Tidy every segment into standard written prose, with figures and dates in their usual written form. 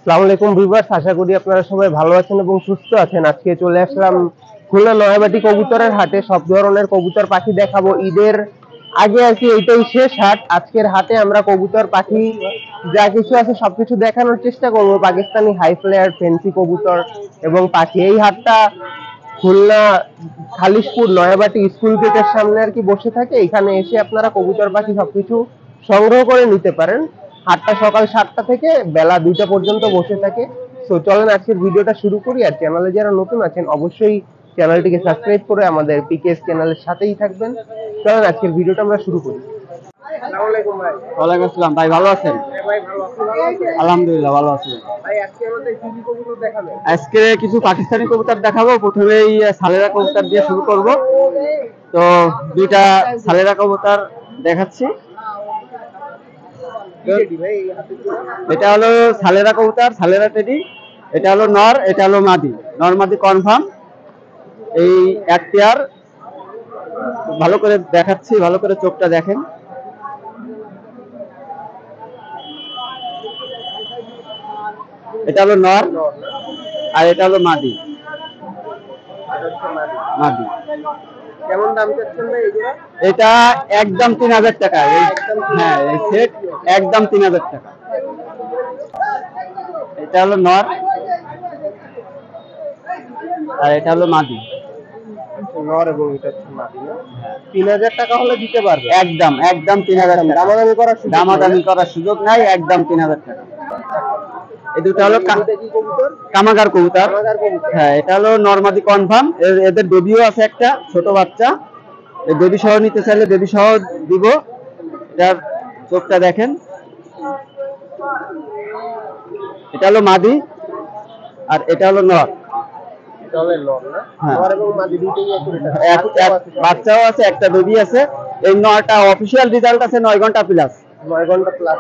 আসসালামু আলাইকুম ভিউয়ার্স, আশা করি আপনারা সবাই ভালো আছেন এবং সুস্থ আছেন। আজকে চলে আসলাম খুলনা নয়াবাটি কবুতরের হাটে। সব ধরনের কবুতর পাখি দেখাবো ঈদের আগে আর কি। এইটাই শেষ হাট। আজকের হাটে আমরা কবুতর পাখি যা কিছু আছে সবকিছু দেখানোর চেষ্টা করব। পাকিস্তানি হাই ফ্লেয়ার, ফেন্সি কবুতর এবং পাখি। এই হাটটা খুলনা খালিশপুর নয়াবাটি স্কুল গেটের সামনে আর কি বসে থাকে। এখানে এসে আপনারা কবুতর পাখি সবকিছু সংগ্রহ করে নিতে পারেন। হাটটা সকাল 7টা থেকে বেলা 2টা পর্যন্ত বসে থাকে। তো চলেন আজকের ভিডিওটা শুরু করি। আর চ্যানেলে যারা নতুন আছেন অবশ্যই চ্যানেলটিকে সাবস্ক্রাইব করে আমাদের পিকেএস চ্যানেলের সাথেই থাকবেন। চলেন আজকের ভিডিওটা আমরা শুরু করি। আসসালামু আলাইকুম ভাই। ওয়ালাইকুম আসসালাম ভাই, ভালো আছেন? ভাই ভালো আছি, ভালো আছেন? আলহামদুলিল্লাহ ভালো আছি। ভাই আজকে আমাদের কি কি কবুতর দেখাবেন? আজকে কিছু পাকিস্তানি কবুতর দেখাবো। প্রথমেই সালেরা কবুতর দিয়ে শুরু করব। তো দুইটা সালেরা কবুতর দেখাচ্ছি। এটা হলো সালেরা কবুতর, সালেরা টেডি। এটা হলো নর, এটা হলো মাদি। নর মাদি কনফার্ম। এই এক পেয়ার ভালো করে দেখাচ্ছি, ভালো করে চোখটা দেখেন। এটা হলো নর আর এটা হলো মাদি। মাদি কেমন দাম চাচ্ছেন ভাই এগুলা? এটা একদম 3000 টাকা। হ্যাঁ, এই সেট একদম 3000 টাকা। এটা হলো নর আর এটা হলো মাদি। নর এবং এটা হচ্ছে মাদি না? 3000 টাকা হলে দিতে পারবে? একদম একদম 3000 টাকা। দামাদামি করার সুযোগ নাই, একদম 3000 টাকা। এই দুটো হলো কামাগার কবুতর। হ্যাঁ, এটা হলো নরমাদি কনফার্ম। এদের বেবিও আছে একটা ছোট বাচ্চা। এই বেবি সহ নিতে চাইলে বেবি সহ দিব। এটার চোখটা দেখেন। এটা হলো মাদি আর এটা হলো নর। বাচ্চাও আছে, একটা বেবি আছে। এই নয়টা অফিসিয়াল রেজাল্ট আছে 9 ঘন্টা প্লাস। 9 ঘন্টা প্লাস।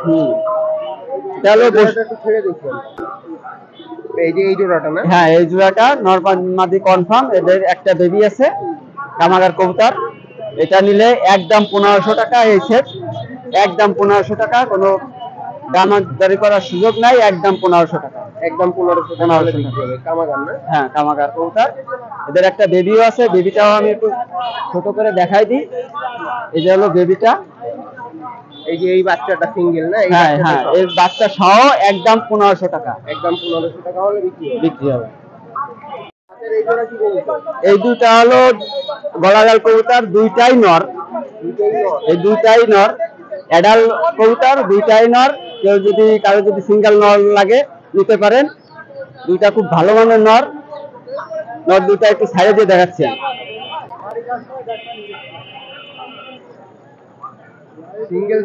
এটা হলো একটু ছেড়ে দেখুন। এই যে এই জোড়াটা না? হ্যাঁ, এই জোড়াটা নর মাদি কনফার্ম। এদের একটা বেবি আছে, কামাগার কবুতর। এটা নিলে একদম 1500 টাকা। এই সেট একদম 1500 টাকা, কোনো দামাদারি করার সুযোগ নাই, একদম 1500 টাকা। একদম 1500 টাকা হলে বিক্রি হবে। কামাগার না? হ্যাঁ, কামাগার কবুতর। এদের একটা বেবিও আছে, বেবিটাও আমি একটু ছোট করে দেখাই দিই। এই যে হলো বেবিটা। এই যে এই বাচ্চাটা সিঙ্গেল না? হ্যাঁ হ্যাঁ, এই বাচ্চা সহ একদম 1500 টাকা। একদম 1500 টাকা হলে বিক্রি হবে। এই দুটা হলো গলালাল কবুতর, দুইটাই নর। এই দুইটাই নর, অ্যাডাল কবুতর, দুইটাই নর। কেউ যদি কারো যদি সিঙ্গেল নর লাগে নিতে পারেন। দুইটা খুব ভালো মানের নর। নর দুইটা একটু সাইডে দিয়ে দেখাচ্ছি।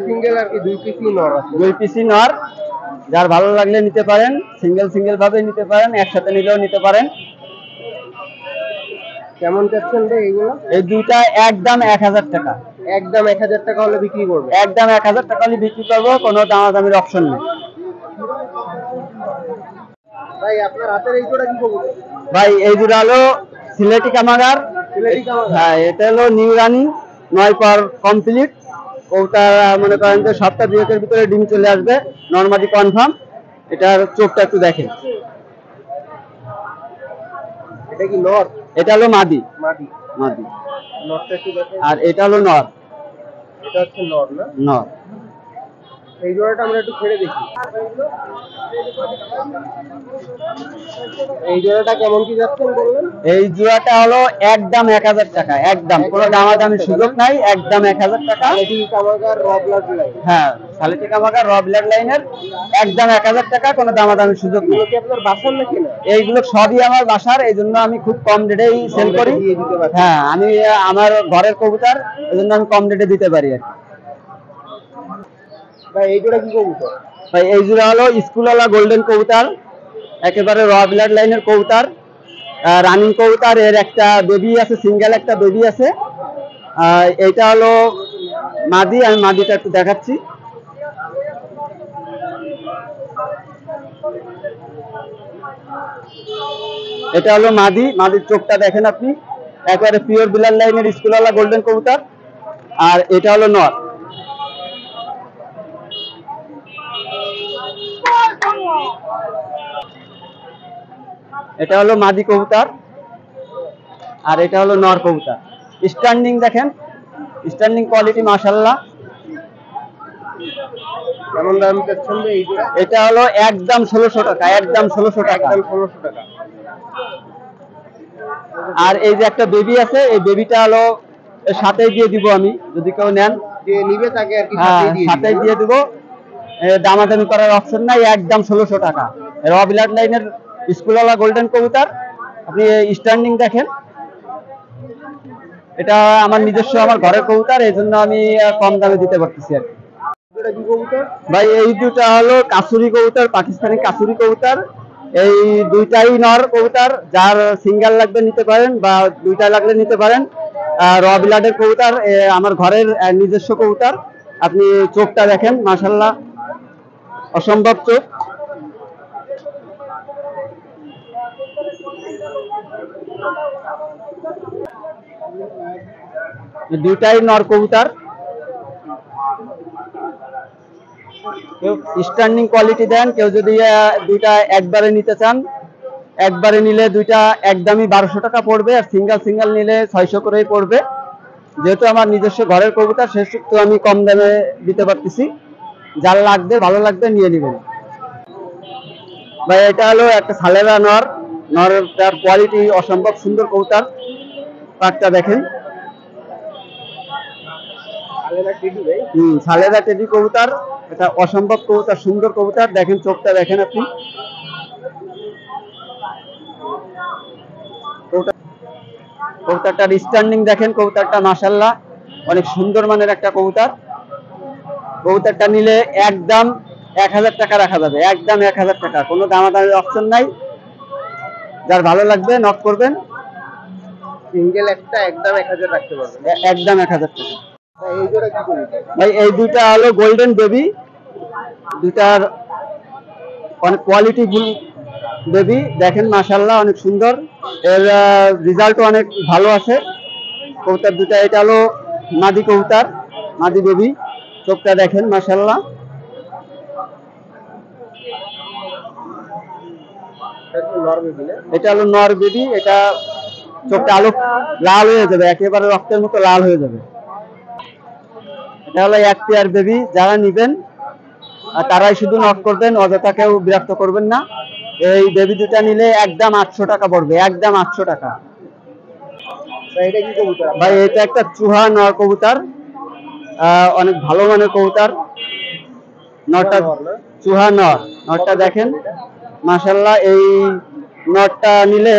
সিঙ্গেল আর কি, দুই পিসি নর আছে। দুই পিসি নর। যার ভালো লাগলে নিতে পারেন, সিঙ্গেল ভাবে নিতে পারেন, একসাথে নিলেও নিতে পারেন। কেমন চাচ্ছেন ভাই এগুলো? এই দুইটা একদম 1000 টাকা। একদম 1000 টাকা হলে বিক্রি করবে? একদম 1000 টাকা হলে বিক্রি করবো, কোনো দামাদামির অপশন নেই। ভাই আপনার হাতের এই জোড়া কি করবো? ভাই এই জোড়া হলো সিলেটি কামাগার। হ্যাঁ, এটা হলো নিউ রানি, 9 পর কমপ্লিট। ওটা মনে করেন যে সপ্তাহ 2-এর ভিতরে ডিম চলে আসবে। Normally confirm. এটার চোখটা একটু দেখেন। এটা কি নর? এটা হলো মাদি। মাদি। নরটা একটু দেখেন। আর এটা হলো নর। এটা হচ্ছে নর না? নর। এই জোড়াটা আমরা একটু ছেড়ে দেখি। এই জোড়াটা কেমন কি যাচ্ছেন বললেন? এই জোড়াটা হলো একদম 1000 টাকা। একদম কোনো দামাদামির সুযোগ নাই, একদম 1000 টাকা। কামাগার র ব্লাড লাইন। হ্যাঁ, সালেটি কামাগার র ব্লাড লাইনের একদম 1000 টাকা, কোনো দামাদামির সুযোগ নেই। কি আপনার বাসার নাকি না? এইগুলো সবই আমার বাসার, এই জন্য আমি খুব কম রেটেই সেল করি। হ্যাঁ, আমি আমার ঘরের কবুতর, এই জন্য আমি কম রেটে দিতে পারি আর কি। ভাই এই জোড়া কি কবুতর? ভাই এই জোড়া হলো স্কুলওয়ালা গোল্ডেন কবুতর, একেবারে র ব্লাড লাইনের কবুতর, রানিং কবুতর। এর একটা বেবি আছে, সিঙ্গেল একটা বেবি আছে। এইটা হলো মাদি। আমি মাদিটা একটু দেখাচ্ছি। এটা হলো মাদি। মাদির চোখটা দেখেন আপনি, একেবারে পিওর ব্লাড লাইনের স্কুলওয়ালা গোল্ডেন কবুতর। আর এটা হলো নর। এটা হলো মাদি কবুতর, আর এটা হলো নর কবুতর। স্ট্যান্ডিং দেখেন, স্ট্যান্ডিং কোয়ালিটি মাশাআল্লাহ। কেমন দাম চাচ্ছেন এই জোড়া? এটা হলো একদম 1600 টাকা, একদম 1600 টাকা। একদম 1600 টাকা। আর এই যে একটা বেবি আছে, এই বেবিটা হলো এর সাথেই দিয়ে দিব আমি, যদি কেউ নেন। যে নিবে তাকে আর কি হ্যাঁ, সাথেই দিয়ে সাথেই দিবেন। দিয়ে দিব। দামাদামি করার অপশন নাই, একদম 1600 টাকা। র ব্লাড লাইনের স্কুলওয়ালা গোল্ডেন কবুতর। আপনি স্ট্যান্ডিং দেখেন, এটা আমার নিজস্ব, আমার ঘরের কবুতর, এই জন্য আমি কম দামে দিতে পারতেছি আর কি। এটা কি কবুতর? ভাই এই দুটা হলো কাসুরি কবুতর, পাকিস্তানি কাসুরি কবুতর। এই দুইটাই নর কবুতর, যার সিঙ্গেল লাগবে নিতে পারেন বা দুইটা লাগলে নিতে পারেন। র ব্লাডের কবুতর, আমার ঘরের নিজস্ব কবুতর। আপনি চোখটা দেখেন, মাশাআল্লাহ অসম্ভব চোখ। দুইটাই নর কবুতর। কেউ স্ট্যান্ডিং কোয়ালিটি দেন, কেউ যদি দুইটা একবারে নিতে চান, একবারে নিলে দুইটা একদমই 1200 টাকা পড়বে, আর সিঙ্গেল সিঙ্গেল নিলে 600 করেই পড়বে। যেহেতু আমার নিজস্ব ঘরের কবুতর, সেহেতু আমি কম দামে দিতে পারতেছি। যার লাগবে, ভালো লাগবে নিয়ে নেবেন। ভাই এটা হলো একটা সালেরা নর, নরটার কোয়ালিটি অসম্ভব সুন্দর কবুতর। পাকটা দেখেন, সালেরা টেডি কবুতর। এটা অসম্ভব কবুতর, সুন্দর কবুতর। দেখেন চোখটা দেখেন আপনি। কবুতরটার স্ট্যান্ডিং দেখেন, কবুতরটা মাশাআল্লাহ অনেক সুন্দর মানের একটা কবুতর। কবুতরটা নিলে একদম 1000 টাকা রাখা যাবে, একদম 1000 টাকা, কোনো দামাদামির অপশন নাই। যার ভালো লাগবে নক করবেন। সিঙ্গেল একটা একদম 1000 রাখতে পারবেন। একদম 1000 টাকা। এই জোড়া কি কবুতর? ভাই এই দুইটা হলো গোল্ডেন বেবি, দুইটার অনেক কোয়ালিটিফুল বেবি। দেখেন মাশাআল্লাহ অনেক সুন্দর, এর রেজাল্টও অনেক ভালো আছে কবুতর দুটা। এটা হলো মাদি কবুতর, মাদি বেবি। চোখটা দেখেন মাশাআল্লাহ। এটা হলো নর বেবি। এটা চোখটা আলো লাল হয়ে যাবে, একেবারে রক্তের মতো লাল হয়ে যাবে। এটা হলো এক পেয়ার বেবি। যারা নিবেন তারাই শুধু নক করবেন, অযথা কেউ বিরক্ত করবেন না। এই বেবি দুটা নিলে একদম 800 টাকা পড়বে, একদম 800 টাকা। এটা কি কবুতর? ভাই এটা একটা চুহা নর কবুতর, অনেক ভালো মানের কবুতর। নরটা চুহা নর, নরটা দেখেন মাশাআল্লাহ। এই নরটা নিলে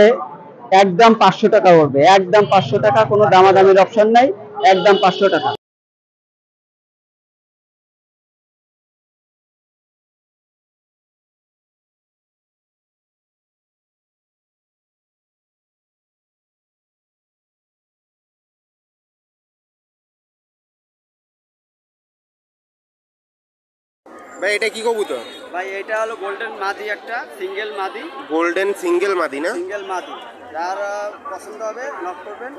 একদম 500 টাকা পড়বে, একদম 500 টাকা, কোনো দামাদামির অপশন নাই, একদম 500 টাকা। ভাই এটা কি কবুতর? ভাই এটা হলো গোল্ডেন মাদি, একটা সিঙ্গেল মাদি। গোল্ডেন সিঙ্গেল মাদি না? সিঙ্গেল মাদি, যার পছন্দ হবে নক করবেন।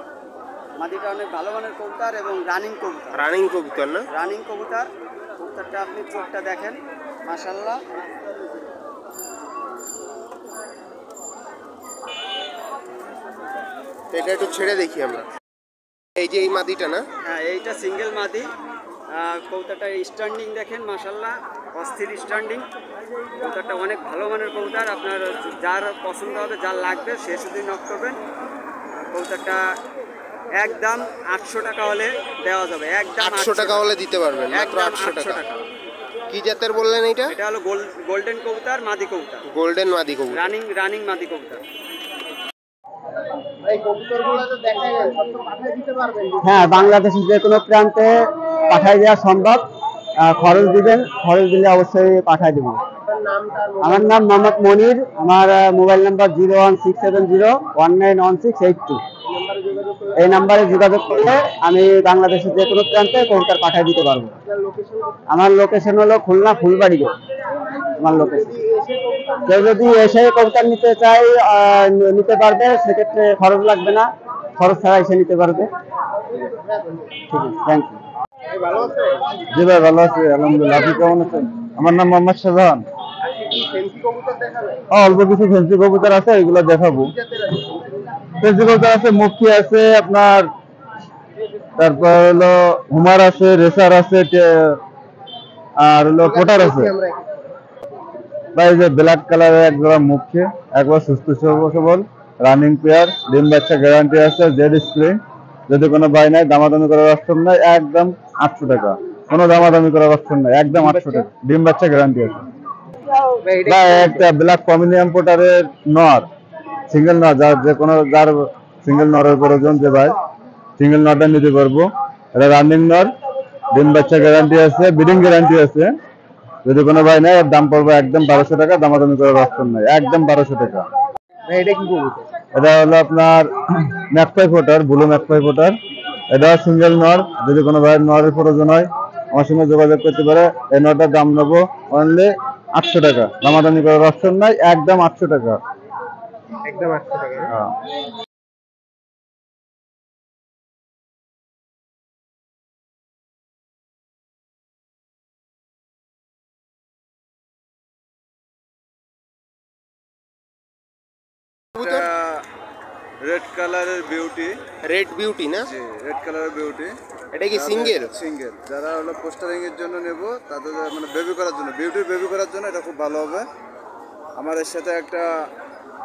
মাদিটা অনেক ভালো মানের কবুতর এবং রানিং কবুতর, রানিং কবুতর না? রানিং কবুতর। কবুতরটা আপনি চোখটা দেখেন মাশাআল্লাহ। এটা একটু ছেড়ে দেখি আমরা। এই যে এই মাদিটা না? হ্যাঁ, এইটা সিঙ্গেল মাদি। কবুতরটা স্ট্যান্ডিং দেখেন মাশাআল্লাহ, অস্থির স্ট্যান্ডিং। কবুতরটা অনেক ভালো মানের কবুতর। আপনার যার পছন্দ হবে, যার লাগবে, সে শুধু নক করবেন। কবুতরটা একদম 800 টাকা হলে দেওয়া যাবে, একদম 800 টাকা হলে দিতে পারবেন, মাত্র একদম 800 টাকা। 800 টাকা। কি জাতের বললেন এটা? এটা হলো গোল্ডেন কবুতর, মাদি কবুতর, গোল্ডেন মাদি কবুতর। রানিং মাদি কবুতর। এই কবুতরগুলো তো দেখালেন, সব তো পাঠিয়ে দিতে পারবেন? হ্যাঁ, বাংলাদেশের যে কোনো প্রান্তে পাঠাই দেওয়া সম্ভব। খরচ দিবেন, খরচ দিলে অবশ্যই পাঠাই দেবো। আপনার নামটা আর আমার নাম মোহাম্মদ মনির। আমার মোবাইল নাম্বার 01670191682। নাম্বারে যোগাযোগ করে এই নাম্বারে যোগাযোগ করলে আমি বাংলাদেশের যে কোনো প্রান্তে কবুতর পাঠিয়ে দিতে পারবো। আপনার লোকেশন। আমার লোকেশন হলো খুলনা ফুলবাড়ি গেট, আমার লোকেশন। যদি এসে কবুতর কেউ যদি এসে কবুতর নিতে চাই, নিতে পারবে, সেক্ষেত্রে খরচ লাগবে না, খরচ ছাড়া এসে নিতে পারবে। ঠিক আছে, থ্যাংক ইউ। ভালো আছে? জি ভাই, ভালো আছি আলহামদুলিল্লাহ। আপনি কেমন আছেন? আমার নাম মোহাম্মদ শাহজাহান। আজকে কি কি ফেন্সি কবুতর দেখাবে? অল্প কিছু ফেন্সি কবুতর আছে, এগুলো দেখাবো। কি জাতের আছে? ফেন্সি কবুতর আছে, মুখী আছে আপনার, তারপর হলো হুমার আছে, রেসার আছে, আর হলো পোটার আছে। ভাই যে ব্ল্যাক কালারের একজোড়া মুখী, একবার সুস্থ সবল রানিং পেয়ার, ডিম বাচ্চা গ্যারান্টি আছে, জেড স্ক্রিন। যদি কোনো ভাই নাই, দামাদামি করার অপশন নাই, একদম 800 টাকা। কোনো দামাদামি করার অপশন নাই, একদম 800 টাকা, ডিম বাচ্চা গ্যারান্টি আছে। ভাই একটা ব্ল্যাক কমিনিয়াম পোটারের নর, সিঙ্গেল নর, যার সিঙ্গেল নরের প্রয়োজন, যে ভাই সিঙ্গেল নরটা নিতে পারবো। এটা রানিং নর, ডিম বাচ্চা গ্যারান্টি আছে, ব্রিডিং গ্যারান্টি আছে। যদি কোনো ভাই নাই, এর দাম পড়বে একদম 1200 টাকা, দামাদামি করার অপশন নাই, একদম 1200 টাকা। এটা কি কবুতর? এটা হলো আপনার ম্যাকপাই ফোটার, ব্লু ম্যাকপাই ফোটার। এটা সিঙ্গেল নর, যদি কোনো ভাইয়ের নরের প্রয়োজন হয় আমার সঙ্গে যোগাযোগ করতে পারে। এই নরটার দাম নেবো অনলি 800 টাকা, দামাদামি করার অপশন নাই, একদম 800 টাকা। একদম 800 টাকা। হ্যাঁ। কবুতর রেড কালারের বিউটি। রেড বিউটি না? জি, রেড কালারের বিউটি। এটা কি সিঙ্গেল? সিঙ্গেল। যারা হলো পোস্টারিং এর জন্য নেব, তাদের মানে বেবি করার জন্য, বিউটির বেবি করার জন্য এটা খুব ভালো হবে। আমার এর সাথে একটা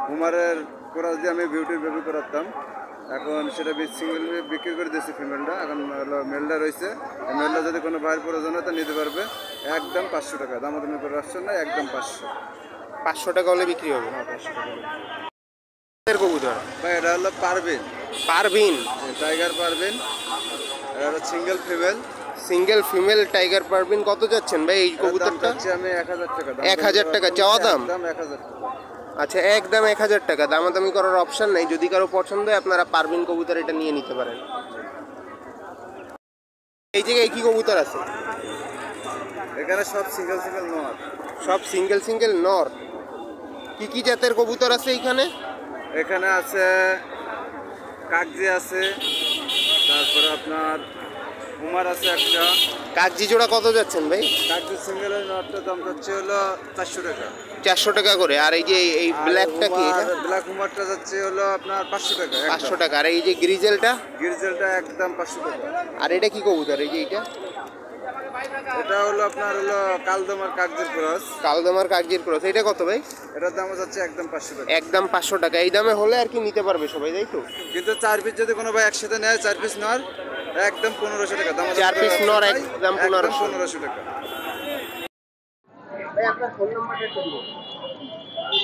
হুমারের করা দিয়ে আমি বিউটির বেবি করাতাম, এখন সেটা সিঙ্গেল বিক্রি করে দিয়েছি ফিমেলটা। এখন হলো মেলটা রয়েছে, মেলটা যদি কোনো ভাইয়ের প্রয়োজন হয় তা নিতে পারবে। একদম 500 টাকা, দামাদামি করার অপশন নাই, একদম 500। 500 টাকা হলে বিক্রি হবে? হ্যাঁ, 500 টাকা। কবুতর ভাই এটা হলো পারভিন, পারভিন, টাইগার পারভিন। এটা হলো single female. Single female tiger Parveen. কত যাচ্ছেন ভাই এই কবুতরটা? আমি 1000 টাকা। 1000 টাকা চাওয়া দাম? দাম 1000 টাকা। আচ্ছা, একদম 1000 টাকা, দামাদামি করার অপশন নাই। যদি কারো পছন্দ হয় আপনারা পারভিন কবুতর এটা নিয়ে নিতে পারেন। এই জায়গায় কি কবুতর আছে? এখানে সব সিঙ্গেল সিঙ্গেল নর। সব সিঙ্গেল সিঙ্গেল নর। কি কি জাতের কবুতর আছে এখানে? এখানে আছে কাকজি আছে, তারপরে আপনার হুমার আছে একটা। কাকজি জোড়া কত যাচ্ছেন ভাই? কাকজি সিঙ্গেলের নরটার দাম যাচ্ছে হলো 400 টাকা। 400 টাকা করে। আর এই যে এই ব্ল্যাকটা কি? ব্ল্যাক হুমারটা যাচ্ছে হলো আপনার 500 টাকা। 500 টাকা। আর এই যে গ্রিজেলটা? গিরজেলটা একদম 500 টাকা। আর এটা কি কবুতর? এই যে এটা? এটা হলো আপনার হলো কালদমার কাকজির ক্রস। কালদমার কাকজির ক্রস। এটা কত ভাই? এটার দাম যাচ্ছে একদম 500 টাকা। একদম 500 টাকা। এই দামে হলে আর কি নিতে পারবে সবাই, তাই তো? কিন্তু 4 পিস যদি কোনো ভাই একসাথে নেয়, 4 পিস নর একদম 1500 টাকা দাম। 4 পিস নর একদম 1500 টাকা। ভাই আপনার ফোন নাম্বারটা একটু দিন।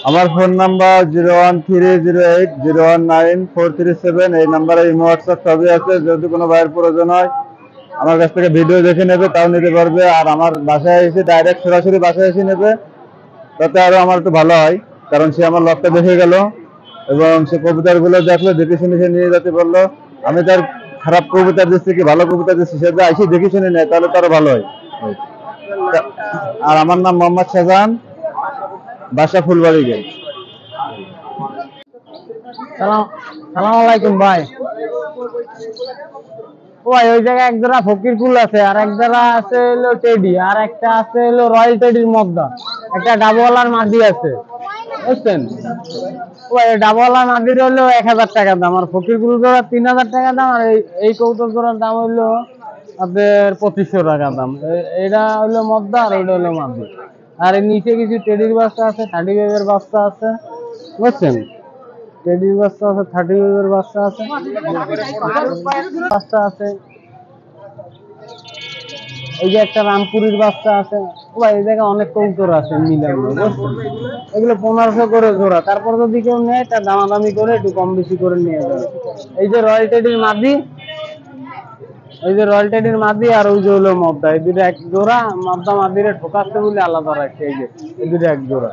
আমার ফোন নাম্বার 01308019437। এই নাম্বারে ইমো হোয়াটসঅ্যাপ সবই আছে। যদি কোনো ভাইয়ের প্রয়োজন হয় আমার কাছ থেকে ভিডিও দেখে নেবে, তাও নিতে পারবে। আর আমার বাসায় এসে ডাইরেক্ট সরাসরি বাসায় এসে নেবে, তাতে আরো আমার একটু ভালো হয়, কারণ সে আমার লকটা দেখে গেল এবং সে কবুতরগুলো দেখলো, দেখে শুনে সে নিয়ে যেতে বললো। আমি তার খারাপ কবুতর দিচ্ছি কি ভালো কবুতর দিচ্ছি, সে যা এসে দেখে শুনে নেয়, তাহলে তারও ভালো হয়। আর আমার নাম মোহাম্মদ শাহজাহান, বাসা ফুলবাড়ি গেট। সালাম আলাইকুম ভাই। ওই জায়গায় এক জোড়া ফকির কুল আছে, আর এক জোড়া আছে হলো টেডি, আর একটা আছে হলো রয়্যাল টেডির মদ্দা, একটা ডাবওয়ালার মাদি আছে, বুঝছেন? ওই ডাবওয়ালার মাদির হলো 1000 টাকা দাম, আর ফকির কুল জোড়া 3000 টাকা দাম, আর এই কৌতুক জোড়ার দাম হলো আপনার 2500 টাকা দাম। এটা হলো মদ্দা আর এটা হলো মাদি। আর এর নিচে কিছু টেডির বাচ্চা আছে, 35 এর বাচ্চা আছে, বুঝছেন? টেডির বাচ্চা আছে, 35 এর বাচ্চা আছে, বাচ্চা আছে। এই যে একটা রামপুরির বাচ্চা আছে। ভাই এই জায়গায় অনেক কবুতর আছে মিলানো, বুঝছেন? এগুলো 1500 করে জোড়া। তারপর যদি কেউ নেয় তা দামাদামি করে একটু কম বেশি করে নিয়ে যাবে। এই যে রয়্যাল টেডির মাদি, এই যে রয়্যাল টেডির মাদি, আর ওই যে হলো মদ্দা, এই দুটো এক জোড়া। মদ্দা মাদিরে ঠোকাচ্ছে বলে আলাদা রাখছে। এই যে এই দুটো এক জোড়া।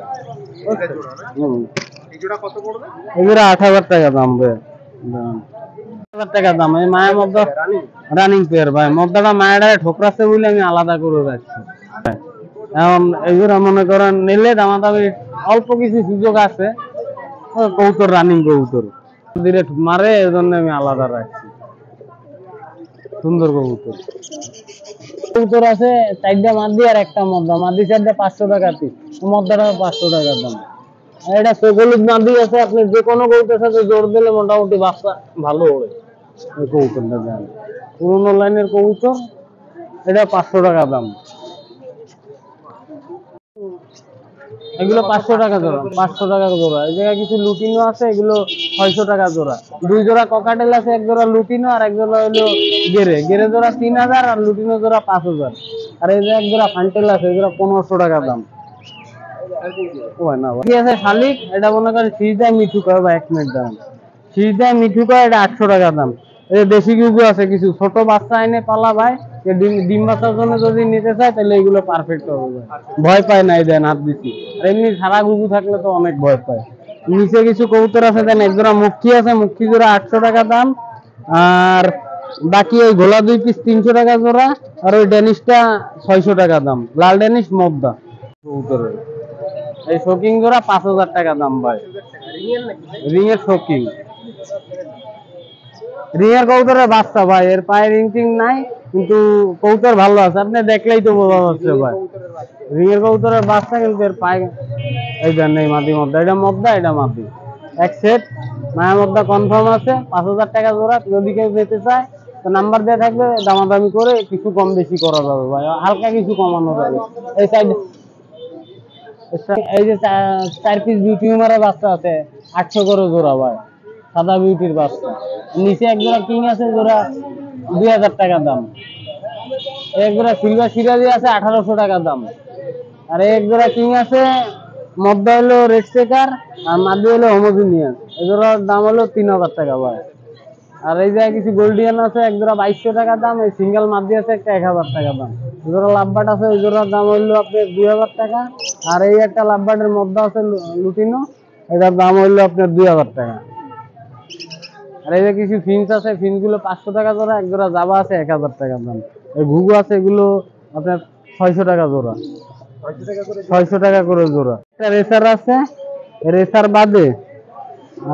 এগুলো 8000 টাকা দাম রে, 8000 টাকা দাম। এই মায়ের মধ্যে রানিং পেয়ার ভাই, মদ্দাটা মায়েরা ঠোকরাচ্ছে বলে আমি আলাদা করে রাখছি। এখন এগুলো মনে করেন নিলে দামাদামি অল্প কিছু সুযোগ আছে। কবুতর রানিং কবুতর ধীরে মারে, এই জন্য আমি আলাদা রাখছি। সুন্দর কবুতর। কবুতর আছে 4টা মাদি আর একটা মদ্দা, মাদি 4টা 500 টাকা পিস, মদ্দাটা 500 টাকা দাম। আর এটা চোখলুদ মাদি আছে, আপনি যে কোনো কবুতরের সাথে জোর দিলে মোটামুটি বাচ্চা ভালো ওড়ে। এই কবুতরটা দেন পুরোনো লাইনের কবুতর, এটা 500 টাকা দাম। এগুলো 500 টাকা জোড়া, 500 টাকা জোড়া। এই জায়গায় কিছু লুটিনো আছে, এগুলো 600 টাকা জোড়া। 2 জোড়া ককাটেল আছে, 1 জোড়া লুটিনো আর 1 জোড়া হলো গেরে। গেরে জোড়া 3000 আর লুটিনো জোড়া 5000। আর এই যে 1 জোড়া ফান্টেল আছে, এই জোড়া 1500 টাকা দাম। কি আছে শালিক, এটা মনে করেন সিজদায় মিঠু কয় বা 1 মিনিট দাম, সিজদায় মিঠু কয়, এটা 800 টাকা দাম। এই দেশি গুগু আছে কিছু, ছোট বাচ্চা এনে পালা ভাই, ডিম বাচ্চার জন্য যদি নিতে চায় তাহলে এগুলো পারফেক্ট হবে, ভয় পায় না। এই দেন হাত দিচ্ছি, আর এমনি সারা গুগু থাকলে তো অনেক ভয় পায়। নিচে কিছু কবুতর আছে দেন, 1 জোড়া মুখী আছে, মুখী জোড়া 800 টাকা দাম। আর বাকি ওই ঘোলা 2 পিস 300 টাকা জোড়া, আর ওই ডেনিশটা 600 টাকা দাম, লাল ডেনিশ মদ্দা কবুতরের। এই শোকিং জোড়া 5000 টাকা দাম ভাই, রিং এর শোকিং। রিং এর কবুতরের বাচ্চা ভাই, এর পায়ে রিং টিং নাই, কিন্তু কবুতর ভালো আছে, আপনি দেখলেই তো বোঝা যাচ্ছে ভাই। রিং এর কবুতরের বাচ্চা, কিন্তু এর পায়ে এই দেন নেই মাদি মদ্দা, এটা মদ্দা এটা মাদি, এক সেট মায়া মদ্দা কনফার্ম আছে। 5000 টাকা জোড়া। যদি কেউ যেতে চায় তো নাম্বার দেওয়া থাকবে, দামাদামি করে কিছু কম বেশি করা যাবে ভাই, হালকা কিছু কমানো যাবে। এই সাইড এই যে 4 পিস বিউটি হিউমারের বাচ্চা আছে, 800 করে জোড়া ভাই, সাদা বিউটির বাচ্চা। নিচে 1 জোড়া কিং আছে, জোড়া 2000 টাকা দাম। 1 জোড়া সিলভার সিরাজি আছে, 1800 টাকা দাম। আর 1 জোড়া কিং আছে, মদ্দা হলো রেড চেকার আর মাদি হলো হোমোজিনিয়াস, এই জোড়ার দাম হলো 3000 টাকা ভাই। আর এই জায়গায় কিছু গোল্ডিয়ান আছে, 1 জোড়া 2200 টাকা দাম। এই সিঙ্গেল মাদি আছে একটা 1000 টাকা দাম। এই জোড়া লাভবাট আছে, ওই জোড়ার দাম হইলো আপনার 2000 টাকা। আর এই একটা লাভবাটের মধ্যে আছে লুটিনো, এটার দাম হইলো আপনার 2000 টাকা। আর এই যে কিছু ফিন্স আছে, ফিন্স গুলো 500 টাকা জোড়া। 1 জোড়া জাবা আছে 1000 টাকা দাম। এই ঘুঘু আছে, এগুলো আপনার 600 টাকা জোড়া, 600 টাকা করে জোড়া। একটা রেসার আছে, রেসার বাদে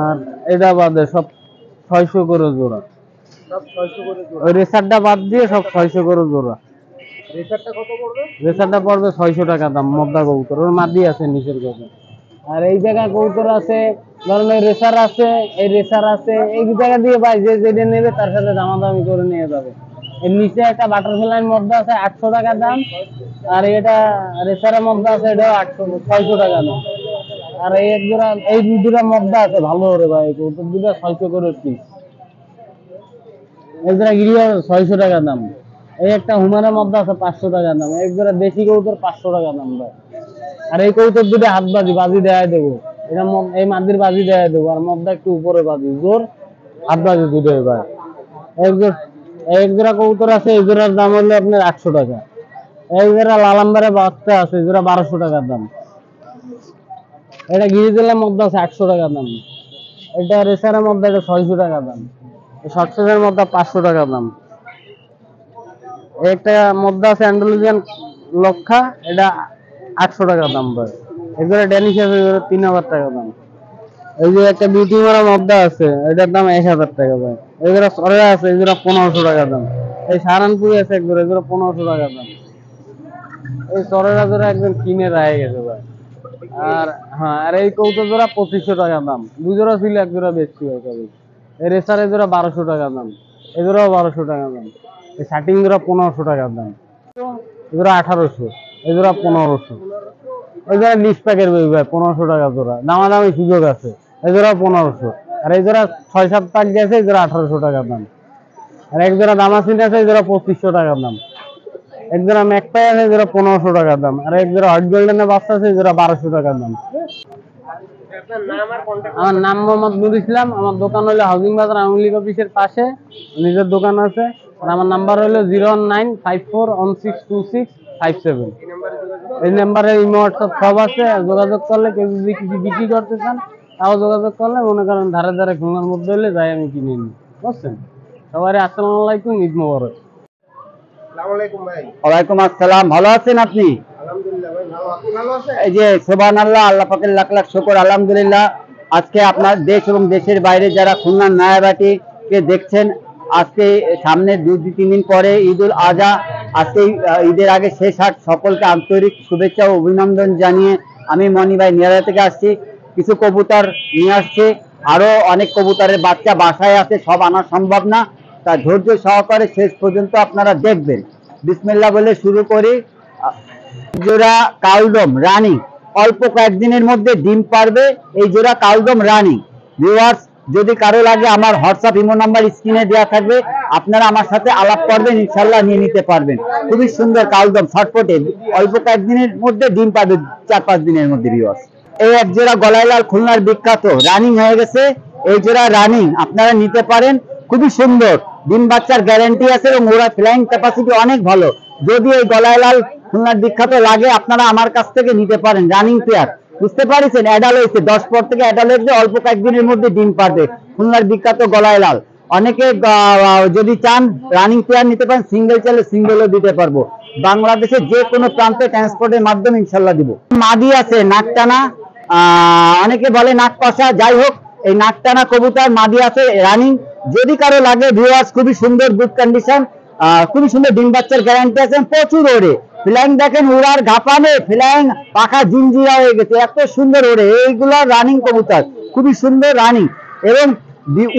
আর এটা বাদে সব 600 করে জোড়া। ওই রেসারটা বাদ দিয়ে সব 600 করে জোড়া। রেসারটা পড়বে 600 টাকা দাম, মদ্দা কবুতর, ওর মাদি আছে নিচের কাছে। আর এই জায়গায় কবুতর আছে, ধরেন এই রেসার আছে, এই রেসার আছে, এই জায়গা দিয়ে ভাই যে যেটা নেবে তার সাথে দামাদামি করে নিয়ে যাবে। এর নিচে একটা বাটারফ্লাইয়ের মধ্যে আছে 800 টাকা দাম। আর এটা রেসারের মধ্যে আছে, এটাও 600 টাকা দাম। আর এই 1 জোড়া, এই 2 জোড়া মধ্যে আছে ভালো করে ভাই, কবুতর দুটো 600 করে পিস। এক জোড়া গিরিয়া 600 টাকা দাম। এই একটা হুমানের মধ্যে আছে 500 টাকা দাম। 1 জোড়া দেশি কবুতর 500 টাকা দাম ভাই। আর এই কবুতর দুটো হাত বাজি দেওয়া দেবো, এটা এই মাদির বাজি দেওয়া দেবো, আর মধ্যে একটু উপরে বাজি, জোর হাত বাজি দুটোই ভাই। 1 জোড়া কবুতর আছে, এই জোড়ার দাম হলো আপনার 800 টাকা। 1 জোড়া লালাম্বারে বাচ্চা আছে, এই জোড়া 1200 টাকা দাম। এটা গিরিজেলের মধ্যে আছে 800 টাকা দাম। এটা রেসারের মধ্যে এটা 600 টাকা দাম। শর্টসের মধ্যে 500 টাকা দাম। একটা মধ্যে আছে অ্যান্ডালুজিয়ান লক্ষা, এটা 800 টাকা দাম ভাই। এগুলো ড্যানিশ আছে, 3000 টাকা দাম। এই যে একটা বিউটি মারা মধ্যে আছে, এটার দাম 1000 টাকা ভাই। এগুলো সরেরা আছে, এগুলো 1500 টাকা দাম। এই সাহারানপুরি আছে এগুলো 1500 টাকা দাম। এই সরেরা জোড়া একদম কিনে রায় গেছে ভাই। আর হ্যাঁ, আর এই কৌতো জোড়া 2500 টাকা দাম। 2 জোড়া ছিল, 1 জোড়া বেশি হয় কবে। এই রেসারের জোড়া 1200 টাকা দাম। এই জোড়াও 1200 টাকা দাম। এই শার্টিং জোড়া 1500 টাকা দাম। এই জোড়া 1800, এই জোড়া 1500। এই জোড়া লিস্ট প্যাকের বই ভাই, 1500 টাকা জোড়া, দামাদামি সুযোগ আছে। এই জোড়া 1500। আর এই জোড়া 6-7 পাক গেছে, এই জোড়া 1800 টাকা দাম। আর 1 জোড়া দামাসিন আছে, এই জোড়া 2500 টাকা দাম। 1 জোড়া ম্যাকপাই আছে, এই জোড়া 1500 টাকা দাম। আর 1 জোড়া হট গোল্ডেনের বাচ্চা আছে, এই জোড়া 1200 টাকা দাম। আমার নাম মোহাম্মদ নুর ইসলাম। আমার দোকান হলো হাউজিং বাজার আওয়ামী লীগ অফিসের পাশে, নিজের দোকান আছে। আর আমার নাম্বার হলো 01954162657। এই নাম্বারে ইমো হোয়াটসঅ্যাপ সব আছে। যোগাযোগ করলে কেউ যদি কিছু বিক্রি করতে চান তাও যোগাযোগ করলে, মনে করেন ধারে ধারে খুলনার মধ্যে হলে যাই আমি কিনে নিই, বুঝছেন। সবাই আসসালামু আলাইকুম, ঈদ মোবারক। ওয়ালাইকুম আসসালাম। ভালো আছেন আপনি? এই যে সুবহানাল্লাহ, আল্লাহ পাকের লাখ লাখ শুকর, আলহামদুলিল্লাহ। আজকে আপনার দেশ এবং দেশের বাইরে যারা খুলনার নয়াবাটিকে দেখছেন, আজকে সামনে 2-3 দিন পরে ঈদুল আজহা, আজকে ঈদের আগে শেষ হাট। সকলকে আন্তরিক শুভেচ্ছা ও অভিনন্দন জানিয়ে আমি মনি ভাই নিয়ারা থেকে আসছি। কিছু কবুতর নিয়ে আসছে, আরো অনেক কবুতরের বাচ্চা বাসায় আছে, সব আনা সম্ভব না। তা ধৈর্য সহকারে শেষ পর্যন্ত আপনারা দেখবেন। বিসমিল্লাহ বলে শুরু করি। জোড়া কালদম রানী, অল্প কয়েকদিনের মধ্যে ডিম পারবে এই জোড়া কালদম রানী। ভিউয়ার্স, যদি কারো লাগে আমার হোয়াটসঅ্যাপ ইমো নাম্বার স্ক্রিনে দেওয়া থাকবে, আপনারা আমার সাথে আলাপ করবেন, ইনশাল্লাহ নিয়ে নিতে পারবেন। খুবই সুন্দর কালদম, ছটফটে, অল্প কয়েকদিনের মধ্যে ডিম পাবে, 4-5 দিনের মধ্যে। ভিউয়ার্স, এই এক জোড়া গলায় লাল খুলনার বিখ্যাত রানিং হয়ে গেছে। এই জোড়া রানিং আপনারা নিতে পারেন, খুবই সুন্দর, ডিম বাচ্চার গ্যারান্টি আছে এবং ওরা ফ্লাইং ক্যাপাসিটি অনেক ভালো। যদি এই গলায় লাল খুলনার বিখ্যাত লাগে, আপনারা আমার কাছ থেকে নিতে পারেন। রানিং পেয়ার, বুঝতে পারছেন, অ্যাডাল হয়েছে 10 পর থেকে অ্যাডাল হয়েছে, অল্প কয়েকদিনের মধ্যে ডিম পারবে। খুলনার বিখ্যাত গলায় লাল। অনেকে যদি চান রানিং পেয়ার নিতে পারেন, সিঙ্গেল চাইলে সিঙ্গেলও দিতে পারবো। বাংলাদেশের যে কোনো প্রান্তে ট্রান্সপোর্টের মাধ্যমে ইনশাল্লাহ দিব। মাদি আছে নাকটানা, অনেকে বলে নাক কষা, যাই হোক এই নাকটানা কবুতর মাদি আছে রানিং। যদি কারো লাগে ভিউয়ার্স, খুবই সুন্দর, গুড কন্ডিশন, খুবই সুন্দর, ডিম বাচ্চার গ্যারান্টি আছে, প্রচুর ওড়ে। ফ্লাইং দেখেন, উড়ার ঘাপানে ফ্লাইং পাখা জিঞ্জিরা হয়ে গেছে, এত সুন্দর ওড়ে। এইগুলো রানিং কবুতর, খুবই সুন্দর রানিং, এবং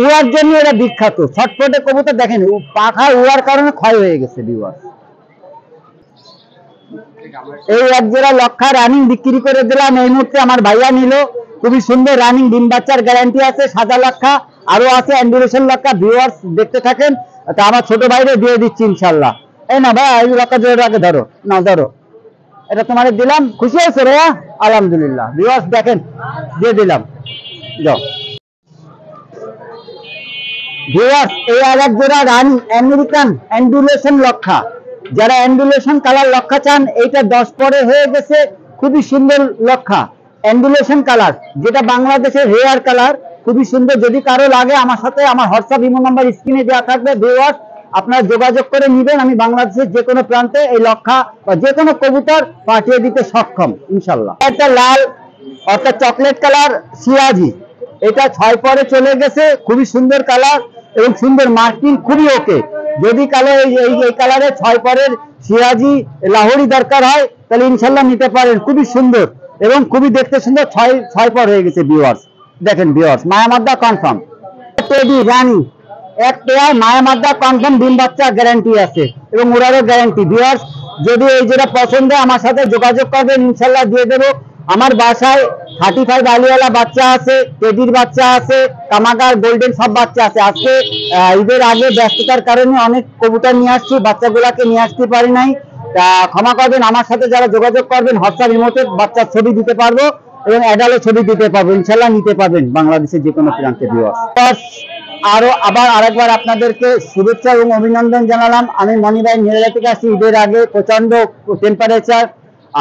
উড়ার জন্য এরা বিখ্যাত। ছটফটে কবুতর দেখেন, পাখা উড়ার কারণে ক্ষয় হয়ে গেছে। ভিউয়ার্স, এই এক জোড়া লক্ষা রানিং বিক্রি করে দিলাম এই মুহূর্তে, আমার ভাইয়া নিল। খুবই সুন্দর রানিং, ডিম বাচ্চার গ্যারান্টি আছে, সাদা লক্ষা, আরো আছে অ্যান্ডুরেশন লক্ষা। ভিউয়ার্স দেখতে থাকেন, তা আমার ছোট ভাইরে দিয়ে দিচ্ছি ইনশাল্লাহ। এই না ভাই, এই লক্ষা জোড়াটাকে ধরো না, ধরো, এটা তোমার দিলাম। খুশি হয়েছে ভাইয়া? আলহামদুলিল্লাহ। ভিউয়ার্স দেখেন, দিয়ে দিলাম, যাও। ভিউয়ার্স, এই আর এক জোড়া রানিং আমেরিকান অ্যান্ডুলেশন লক্ষা। যারা অ্যান্ডুলেশন কালার লক্ষা চান, এইটা 10 পরে হয়ে গেছে, খুবই সুন্দর লক্ষা, অ্যান্ডুলেশন কালার, যেটা বাংলাদেশের রেয়ার কালার, খুবই সুন্দর। যদি কারো লাগে আমার সাথে আমার হোয়াটসঅ্যাপ ইমো নাম্বার স্ক্রিনে দেওয়া থাকবে। ভিউয়ার্স, আপনারা যোগাযোগ করে নেবেন, আমি বাংলাদেশের যে কোনো প্রান্তে এই লক্ষা বা যে কোনো কবুতর পাঠিয়ে দিতে সক্ষম ইনশাল্লাহ। একটা লাল অর্থাৎ চকলেট কালার সিরাজি, এটা 6 পরে চলে গেছে, খুবই সুন্দর কালার এবং সুন্দর মার্কিং, খুবই ওকে। যদি কালো এই কালারে 6 পরের সিরাজি লাহোরি দরকার হয়, তাহলে ইনশাল্লাহ নিতে পারেন। খুবই সুন্দর এবং খুবই দেখতে সুন্দর, 6 পর হয়ে গেছে। ভিউয়ার্স দেখেন, ভিউয়ার্স মায়ামাদ্দা কনফার্ম, টেডি রানী এক পেয়ার, মায়ামাদ্দা কনফার্ম, ডিম বাচ্চা গ্যারান্টি আছে এবং ওরারও গ্যারান্টি। ভিউয়ার্স, যদি এই যেটা পছন্দ আমার সাথে যোগাযোগ করবেন, ইনশাল্লাহ দিয়ে দেবো। আমার বাসায় 35 আলিওয়ালা বাচ্চা আছে, টেডির বাচ্চা আছে, কামাগার গোল্ডেন সব বাচ্চা আছে। আজকে ঈদের আগে ব্যস্ততার কারণে অনেক কবুতর নিয়ে আসছি, বাচ্চাগুলাকে নিয়ে আসতে পারি নাই, ক্ষমা করবেন। আমার সাথে যারা যোগাযোগ করবেন, হোয়াটসঅ্যাপ ইমোতে বাচ্চার ছবি দিতে পারবো এবং অ্যাডালের ছবি দিতে পারবো, ইনশাল্লাহ নিতে পারবেন বাংলাদেশের যে কোনো প্রান্তে। ভিউয়ার্স, আরো আবার আরেকবার আপনাদেরকে শুভেচ্ছা এবং অভিনন্দন জানালাম। আমি মনি ভাই নিরালা থেকে আসছি। ঈদের আগে প্রচন্ড টেম্পারেচার,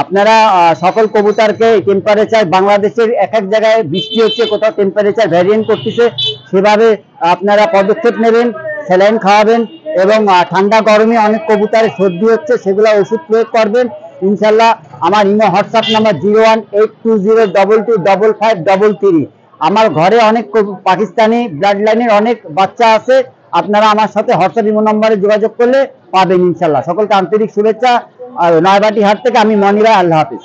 আপনারা সকল কবুতরকে টেম্পারেচার, বাংলাদেশের এক এক জায়গায় বৃষ্টি হচ্ছে, কোথাও টেম্পারেচার ভ্যারিয়েন্ট করতেছে, সেভাবে আপনারা পদক্ষেপ নেবেন, স্যালাইন খাওয়াবেন এবং ঠান্ডা গরমে অনেক কবুতরের সর্দি হচ্ছে, সেগুলো ওষুধ প্রয়োগ করবেন ইনশাল্লাহ। আমার ইমো হোয়াটসঅ্যাপ নাম্বার 0182025533। আমার ঘরে অনেক পাকিস্তানি ব্লাড লাইনের অনেক বাচ্চা আছে, আপনারা আমার সাথে হোয়াটসঅ্যাপ ইমো নাম্বারে যোগাযোগ করলে পাবেন ইনশাল্লাহ। সকলকে আন্তরিক শুভেচ্ছা। আর নয়াবাটি হাট থেকে আমি মনি ভাই, আল্লাহ হাফিজ।